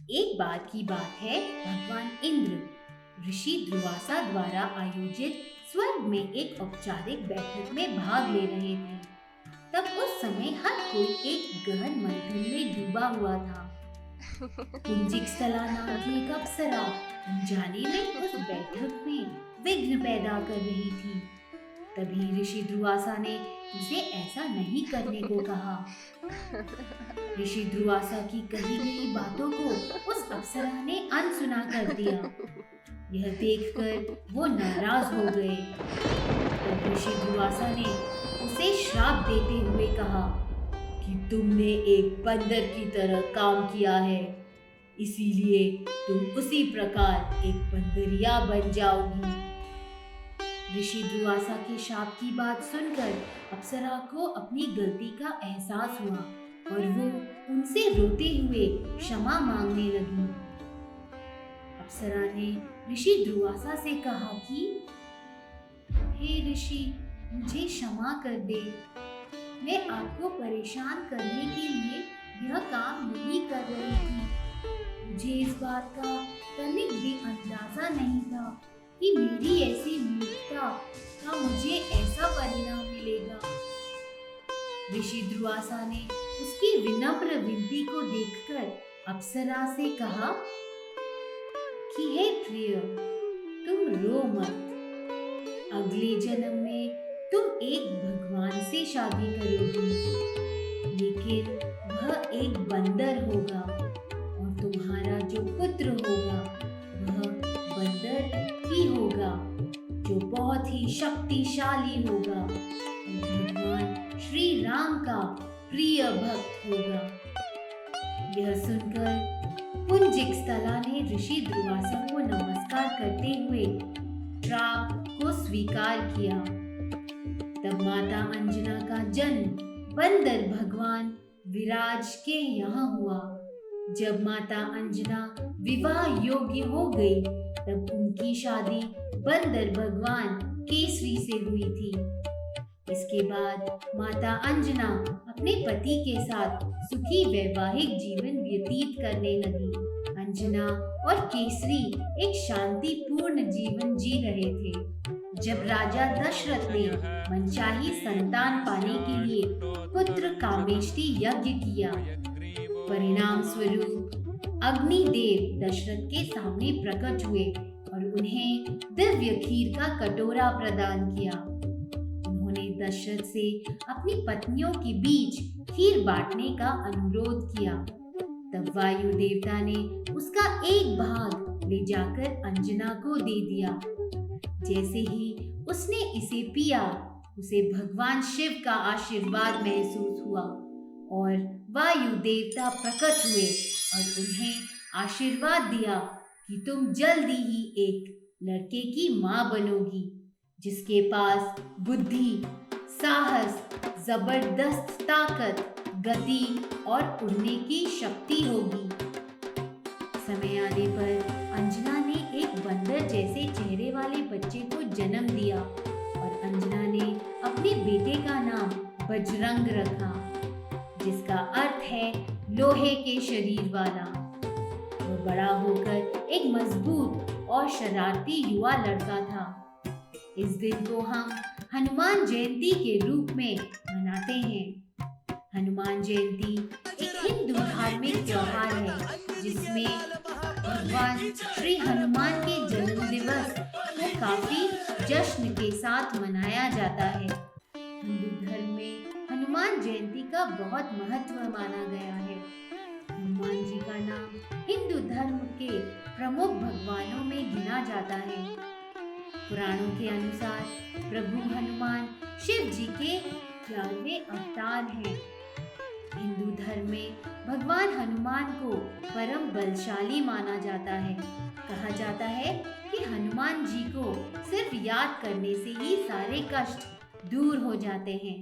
एक बार की बात है, भगवान इंद्र ऋषि दुर्वासा द्वारा आयोजित स्वर्ग में एक औपचारिक बैठक में भाग ले रहे थे। तब उस समय हर कोई एक गहन मंथन में डूबा हुआ था। कुंजिक स्थला नाम की एक अप्सरा अनजाने में उस बैठक में विघ्न पैदा कर रही थी। तभी ऋषि दुर्वासा ने उसे ऐसा नहीं करने को कहा। ऋषि दुर्वासा की कही गई बातों को उस अप्सरा ने अनसुना कर दिया। यह देखकर वो नाराज हो गए। तब ऋषि दुर्वासा ने उसे श्राप देते हुए कहा कि तुमने एक बंदर की तरह काम किया है, इसीलिए तुम उसी प्रकार एक बंदरिया बन जाओगी। ऋषि दुर्वासा के शाप की बात सुनकर अप्सरा को अपनी गलती का एहसास हुआ और वो उनसे रोते हुए क्षमा मांगने लगी। अप्सरा ने ऋषि दुर्वासा से कहा कि हे ऋषि, मुझे क्षमा कर दे। मैं आपको परेशान करने के लिए यह काम नहीं कर रही थी। मुझे इस बात का तनिक भी अंदाजा नहीं था कि मेरी ऐसी मूर्खता का मुझे ऐसा परिणाम मिलेगा। ऋषि दुर्वासा ने उसकी विनम्र विनती को देखकर अप्सरा से कहा कि हे प्रिय, तुम रो मत। अगले जन्म में तुम एक भगवान से शादी करोगी, लेकिन वह एक बंदर होगा और तुम्हारा जो पुत्र होगा वह बंदर ही होगा, जो बहुत ही शक्तिशाली होगा और भगवान श्री राम का प्रिय भक्त होगा। यह सुनकर कुंजिक स्थला ने ऋषि दुर्वासा को नमस्कार करते हुए श्राप को स्वीकार किया। तब माता अंजना का जन्म बंदर भगवान विराज के यहाँ हुआ। जब माता अंजना विवाह योग्य हो गई, तब उनकी शादी बंदर भगवान केसरी से हुई थी। इसके बाद माता अंजना अपने पति के साथ सुखी वैवाहिक जीवन व्यतीत करने लगी। अंजना और केसरी एक शांतिपूर्ण जीवन जी रहे थे। जब राजा दशरथ ने मनचाही संतान पाने के लिए पुत्र कामेष्टि यज्ञ किया, परिणाम स्वरूप अग्निदेव दशरथ के सामने प्रकट हुए और उन्हें दिव्य खीर का कटोरा प्रदान किया। उन्होंने दशरथ से अपनी पत्नियों के बीच खीर बांटने का अनुरोध किया। तब वायु देवता ने उसका एक भाग ले जाकर अंजना को दे दिया। जैसे ही उसने इसे पिया, उसे भगवान शिव का आशीर्वाद महसूस हुआ और वायु देवता प्रकट हुए और उन्हें आशीर्वाद दिया कि तुम जल्दी ही एक लड़के की मां बनोगी, जिसके पास बुद्धि, साहस, जबरदस्त ताकत, गति और उड़ने की शक्ति होगी। समय आने पर अंजना ने एक बंदर जैसे चेहरे वाले बच्चे को जन्म दिया और अंजना ने अपने बेटे का नाम बजरंग रखा, जिसका अर्थ है लोहे के शरीर वाला। वो बड़ा होकर एक मजबूत और शरारती युवा लड़का था। इस दिन को हम हनुमान जयंती के रूप में मनाते हैं। हनुमान जयंती एक हिंदू धार्मिक त्योहार है, जिसमें भगवान श्री हनुमान के जन्म दिवस को काफी जश्न के साथ मनाया जाता है। हिंदू धर्म में हनुमान जयंती का बहुत महत्व माना गया है। हनुमान जी का नाम हिंदू धर्म के प्रमुख भगवानों में गिना जाता है। पुराणों के अनुसार प्रभु हनुमान शिव जी के 11वें अवतार हैं। हिंदू धर्म में भगवान हनुमान को परम बलशाली माना जाता है। कहा जाता है कि हनुमान जी को सिर्फ याद करने से ही सारे कष्ट दूर हो जाते हैं।